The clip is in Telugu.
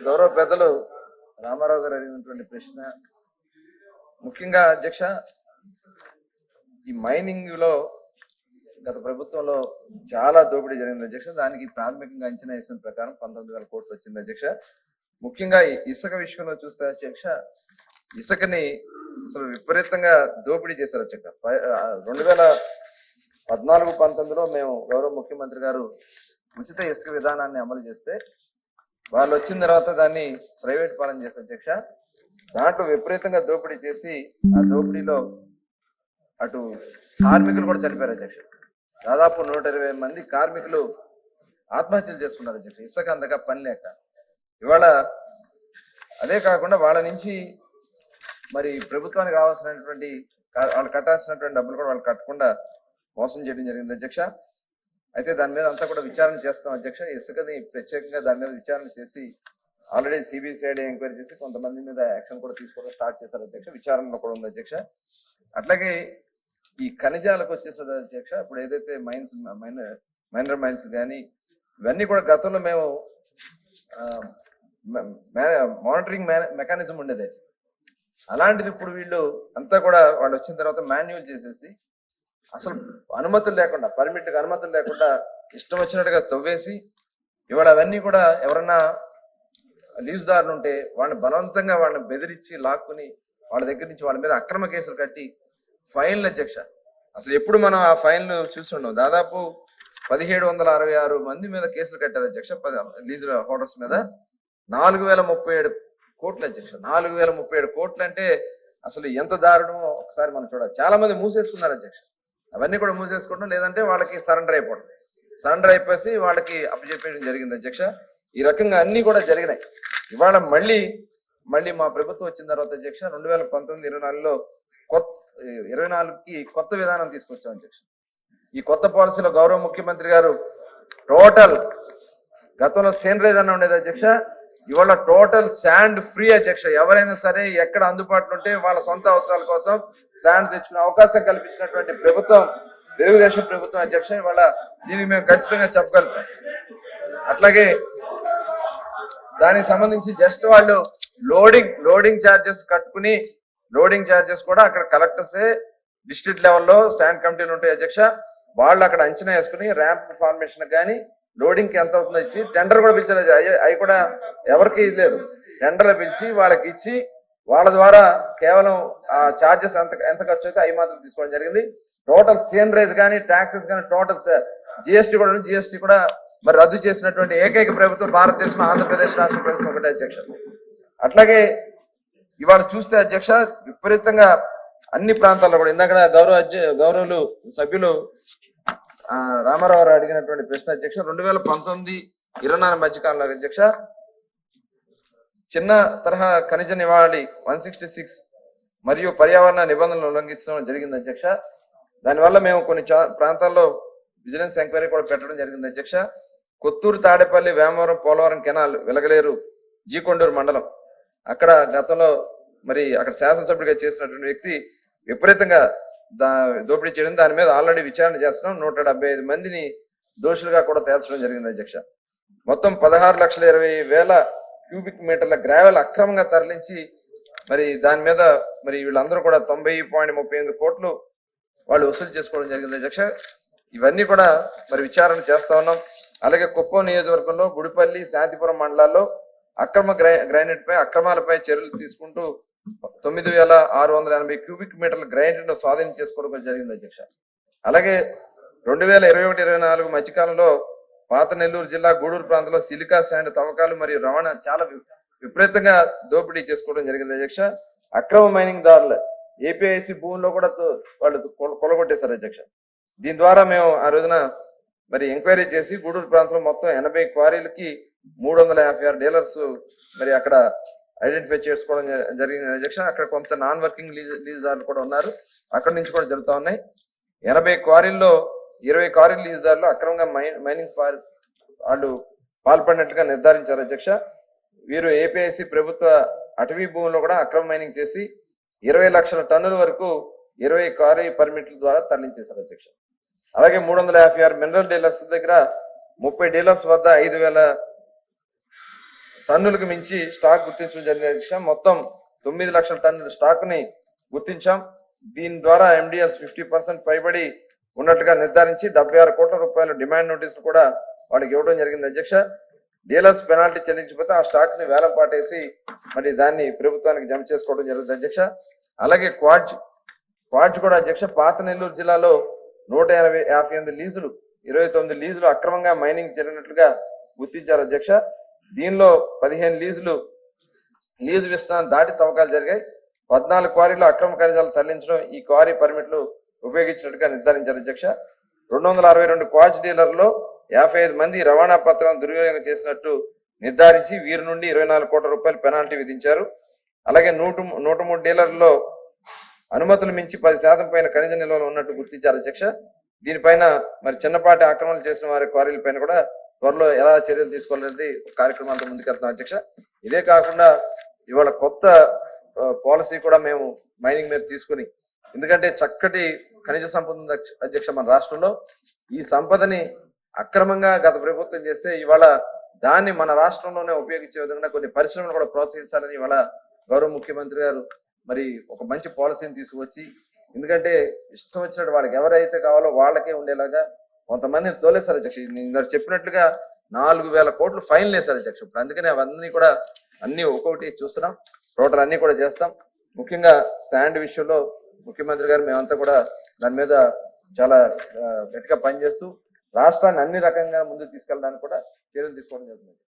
గౌరవ పెద్దలు రామారావు గారు అడిగినటువంటి ప్రశ్న ముఖ్యంగా అధ్యక్ష, ఈ మైనింగ్ లో గత ప్రభుత్వంలో చాలా దోపిడీ జరిగింది అధ్యక్ష. దానికి ప్రాథమికంగా అంచనా వేసిన ప్రకారం 19,000 కోట్లు వచ్చింది అధ్యక్ష. ముఖ్యంగా ఇసుక విషయంలో చూస్తే అధ్యక్ష, ఇసుకని అసలు విపరీతంగా దోపిడీ చేశారు అధ్యక్ష. 2014-19లో మేము గౌరవ ముఖ్యమంత్రి గారు ఉచిత ఇసుక విధానాన్ని అమలు చేస్తే వాళ్ళు వచ్చిన తర్వాత దాన్ని ప్రైవేట్ పాలన చేశారు అధ్యక్ష. దాంట్లో విపరీతంగా దోపిడీ చేసి ఆ దోపిడీలో అటు కార్మికులు కూడా చనిపోయారు అధ్యక్ష. దాదాపు 120 మంది కార్మికులు ఆత్మహత్యలు చేసుకున్నారు అధ్యక్ష, ఇసుక అందక పని లేక. ఇవాళ అదే కాకుండా వాళ్ళ నుంచి మరి ప్రభుత్వానికి రావాల్సినటువంటి వాళ్ళు కట్టాల్సినటువంటి డబ్బులు కూడా వాళ్ళు కట్టకుండా మోసం చేయడం జరిగింది అధ్యక్ష. అయితే దాని మీద అంతా కూడా విచారణ చేస్తాం అధ్యక్ష. ఇసుకని ప్రత్యేకంగా దాని మీద విచారణ చేసి ఆల్రెడీ సిబిసిఐడి ఎంక్వైరీ చేసి కొంతమంది మీద యాక్షన్ కూడా తీసుకోవడం స్టార్ట్ చేశారు అధ్యక్ష. విచారణలో కూడా ఉంది అధ్యక్ష. అట్లాగే ఈ ఖనిజాలకు వచ్చేస్తుంది అధ్యక్ష. ఇప్పుడు ఏదైతే మైనర్ మైన్స్ కానీ ఇవన్నీ కూడా గతంలో మేము మానిటరింగ్ మెకానిజం ఉండేది. అలాంటిది ఇప్పుడు వీళ్ళు అంతా కూడా వాళ్ళు వచ్చిన తర్వాత మాన్యువల్ చేసేసి అసలు అనుమతులు లేకుండా, పర్మిట్కి అనుమతులు లేకుండా ఇష్టం వచ్చినట్టుగా తవ్వేసి ఇవాళ అవన్నీ కూడా ఎవరన్నా లీజుదారులు ఉంటే వాళ్ళని బలవంతంగా వాళ్ళని బెదిరించి లాక్కుని వాళ్ళ దగ్గర నుంచి వాళ్ళ మీద అక్రమ కేసులు కట్టి ఫైన్లు అధ్యక్ష. అసలు ఎప్పుడు మనం ఆ ఫైన్లు చూస్తుండం. దాదాపు 1766 మంది మీద కేసులు కట్టారు అధ్యక్ష. లీజు హోల్డర్స్ మీద 4037 కోట్లు అధ్యక్ష. 4037 కోట్లు అంటే అసలు ఎంత దారుణమో ఒకసారి మనం చూడాలి. చాలా మంది మూసేసుకున్నారు అధ్యక్ష. అవన్నీ కూడా మూసేసుకోవడం, లేదంటే వాళ్ళకి సరెండర్ అయిపోవడం. సరెండర్ అయిపోయి వాళ్ళకి అప్పచెప్పేయడం జరిగింది అధ్యక్ష. ఈ రకంగా అన్ని కూడా జరిగినాయి. ఇవాళ మళ్ళీ మా ప్రభుత్వం వచ్చిన తర్వాత అధ్యక్ష 2019-24లో 24కి కొత్త విధానం తీసుకొచ్చాం అధ్యక్ష. ఈ కొత్త పాలసీలో గౌరవ ముఖ్యమంత్రి గారు టోటల్, గతంలో సేనరైజ్ అన్న ఉండేది అధ్యక్ష, ఇవాళ టోటల్ శాండ్ ఫ్రీ అధ్యక్ష. ఎవరైనా సరే ఎక్కడ అందుబాటులో ఉంటే వాళ్ళ సొంత అవసరాల కోసం శాండ్ తెచ్చుకునే అవకాశం కల్పించినటువంటి ప్రభుత్వం తెలుగుదేశం ప్రభుత్వం అధ్యక్ష. ఇవాళ దీనికి మేము ఖచ్చితంగా చెప్పగలుగుతాం. అట్లాగే దానికి సంబంధించి జస్ట్ వాళ్ళు లోడింగ్ ఛార్జెస్ కట్టుకుని, లోడింగ్ ఛార్జెస్ కూడా అక్కడ కలెక్టర్సే డిస్ట్రిక్ట్ లెవెల్లో స్టాండ్ కమిటీలు ఉంటాయి అధ్యక్ష. వాళ్ళు అక్కడ అంచనా వేసుకుని ర్యాంప్ ఫార్మేషన్ కానీ లోడింగ్ కి ఎంత అవుతుందో ఇచ్చి టెండర్ కూడా పిలిచారు. అవి కూడా ఎవరికి లేదు, టెండర్లు పిలిచి వాళ్ళకి ఇచ్చి వాళ్ళ ద్వారా కేవలం ఆ ఛార్జెస్ ఎంత ఖర్చు అయితే అవి మాత్రం తీసుకోవడం జరిగింది. టోటల్ సేనరైజ్ కానీ ట్యాక్సెస్ కానీ టోటల్ జిఎస్టీ కూడా మరి రద్దు చేసినటువంటి ఏకైక ప్రభుత్వం భారతదేశం ఆంధ్రప్రదేశ్ రాష్ట్ర ప్రభుత్వం ఒకటే అధ్యక్ష. అట్లాగే ఇవాళ చూస్తే అధ్యక్ష విపరీతంగా అన్ని ప్రాంతాల్లో కూడా ఇందాక గౌరవులు సభ్యులు రామారావు అడిగినటువంటి ప్రశ్న అధ్యక్ష, 2019-24 మధ్యకాలంలో అధ్యక్ష చిన్న తరహా ఖనిజ నివాళి 166 మరియు పర్యావరణ నిబంధనలు ఉల్లంఘించడం జరిగింది అధ్యక్ష. దానివల్ల మేము కొన్ని ప్రాంతాల్లో విజిలెన్స్ ఎంక్వైరీ కూడా పెట్టడం జరిగింది అధ్యక్ష. కొత్తూరు, తాడేపల్లి, వేమవరం, పోలవరం కెనాల్, వెలగలేరు, జీకొండూరు మండలం అక్కడ గతంలో మరి అక్కడ శాసనసభ్యుడిగా చేసినటువంటి వ్యక్తి విపరీతంగా దోపిడీ చేయడం, దాని మీద ఆల్రెడీ విచారణ చేస్తున్నాం. 175 మందిని దోషులుగా కూడా తేల్చడం జరిగింది అధ్యక్ష. మొత్తం 16,20,000 క్యూబిక్ మీటర్ల గ్రావెల్ అక్రమంగా తరలించి మరి దాని మీద మరి వీళ్ళందరూ కూడా 90.38 కోట్లు వాళ్ళు వసూలు చేసుకోవడం జరిగింది అధ్యక్ష. ఇవన్నీ కూడా మరి విచారణ చేస్తా ఉన్నాం. అలాగే కుప్పం నియోజకవర్గంలో గుడిపల్లి, శాంతిపురం మండలాల్లో అక్రమ గ్రైనేట్ పై అక్రమాలపై చర్యలు తీసుకుంటూ 9,680 క్యూబిక్ మీటర్ల గ్రైనేట్ ను స్వాధీనం చేసుకోవడం జరిగింది అధ్యక్ష. అలాగే 2021-24 మధ్యకాలంలో పాత నెల్లూరు జిల్లా గూడూరు ప్రాంతంలో సిలికా శాండ్ తవ్వకాలు మరియు రవాణా చాలా విపరీతంగా దోపిడీ చేసుకోవడం జరిగింది అధ్యక్ష. అక్రమ మైనింగ్ దారులు ఏపీఐసి భూముల్లో కూడా వాళ్ళు కొలగొట్టేశారు అధ్యక్ష. దీని ద్వారా మేము ఆ రోజున మరి ఎంక్వైరీ చేసి గూడూరు ప్రాంతంలో మొత్తం 80 క్వారీలకి 356 డీలర్స్ మరి అక్కడ ఐడెంటిఫై చేసుకోవడం జరిగింది అధ్యక్ష. అక్కడ కొంత నాన్ వర్కింగ్ లీజుదారులు కూడా ఉన్నారు, అక్కడి నుంచి కూడా జరుగుతూ ఉన్నాయి. 80 క్వారీల్లో 20 క్వారీ లీజుదారులు అక్రమంగా మైనింగ్ వాళ్ళు పాల్పడినట్టుగా నిర్ధారించారు అధ్యక్ష. వీరు ఏపీఐసి ప్రభుత్వ అటవీ భూముల్లో కూడా అక్రమ మైనింగ్ చేసి 20 లక్షల టన్నుల వరకు 20 క్వారీ పర్మిట్ల ద్వారా తరలించేశారు అధ్యక్ష. అలాగే 356 మినరల్ డీలర్స్ దగ్గర 30 డీలర్స్ వద్ద 5,000 టన్నులకు మించి స్టాక్ గుర్తించడం జరిగిన అధ్యక్ష. మొత్తం 9 లక్షల టన్నుల స్టాక్ ని గుర్తించాం. దీని ద్వారా ఎండిఎస్ 50% పైబడి ఉన్నట్టుగా నిర్ధారించి 76 కోట్ల రూపాయల డిమాండ్ నోటీసులు కూడా వాళ్ళకి ఇవ్వడం జరిగింది అధ్యక్ష. డీలర్స్ పెనాల్టీ చెల్లించకపోతే ఆ స్టాక్ ని వేలం పాటేసి మరి దాన్ని ప్రభుత్వానికి జమ చేసుకోవడం జరుగుతుంది అధ్యక్ష. అలాగే క్వాడ్జ్ కూడా అధ్యక్ష, పాత నెల్లూరు జిల్లాలో 158 లీజులు 29 లీజులు అక్రమంగా మైనింగ్ జరిగినట్లుగా గుర్తించారు అధ్యక్ష. దీనిలో 15 లీజు విస్తరణ దాటి తవ్వకాలు జరిగాయి. 14 క్వారీలు అక్రమ ఖనిజాలు తరలించడం, ఈ క్వారీ పర్మిట్లు ఉపయోగించినట్టుగా నిర్ధారించారు అధ్యక్ష. 262 క్వాడ్జ్ డీలర్లో 55 మంది రవాణా పత్రాలను దుర్వినియోగం చేసినట్టు నిర్ధారించి వీరి నుండి 24 కోట్ల రూపాయల పెనాల్టీ విధించారు. అలాగే 103 డీలర్లలో అనుమతులు మించి 10% పైన ఖనిజ నిల్వలు ఉన్నట్టు గుర్తించారు అధ్యక్ష. దీనిపైన మరి చిన్నపాటి ఆక్రమణలు చేసిన వారి క్వారీల పైన కూడా త్వరలో ఎలా చర్యలు తీసుకోవాలనేది కార్యక్రమాలతో ముందుకెళ్తాం అధ్యక్ష. ఇదే కాకుండా ఇవాళ కొత్త పాలసీ కూడా మేము మైనింగ్ మీద తీసుకుని, ఎందుకంటే చక్కటి ఖనిజ సంపద ఉంది అధ్యక్ష మన రాష్ట్రంలో. ఈ సంపదని అక్రమంగా గత ప్రభుత్వం చేస్తే ఇవాళ దాన్ని మన రాష్ట్రంలోనే ఉపయోగించే విధంగా కొన్ని పరిశ్రమలు కూడా ప్రోత్సహించాలని ఇవాళ గౌరవ ముఖ్యమంత్రి గారు మరి ఒక మంచి పాలసీని తీసుకువచ్చి, ఎందుకంటే ఇష్టం వచ్చినట్టు వాళ్ళకి ఎవరైతే కావాలో వాళ్ళకే ఉండేలాగా కొంతమందిని తోలేశారు అధ్యక్ష. నేను చెప్పినట్లుగా 4,000 కోట్లు ఫైన్లు వేశారు అధ్యక్ష. ఇప్పుడు అందుకని అవన్నీ కూడా అన్ని ఒక్కొక్కటి చూస్తున్నాం, టోటల్ అన్ని కూడా చేస్తాం. ముఖ్యంగా శాండ్ విషయంలో ముఖ్యమంత్రి గారు మేమంతా కూడా దాని మీద చాలా గట్టిగా పనిచేస్తూ రాష్ట్రాన్ని అన్ని రకంగా ముందుకు తీసుకెళ్ళడానికి కూడా చర్యలు తీసుకోవడం జరుగుతుంది.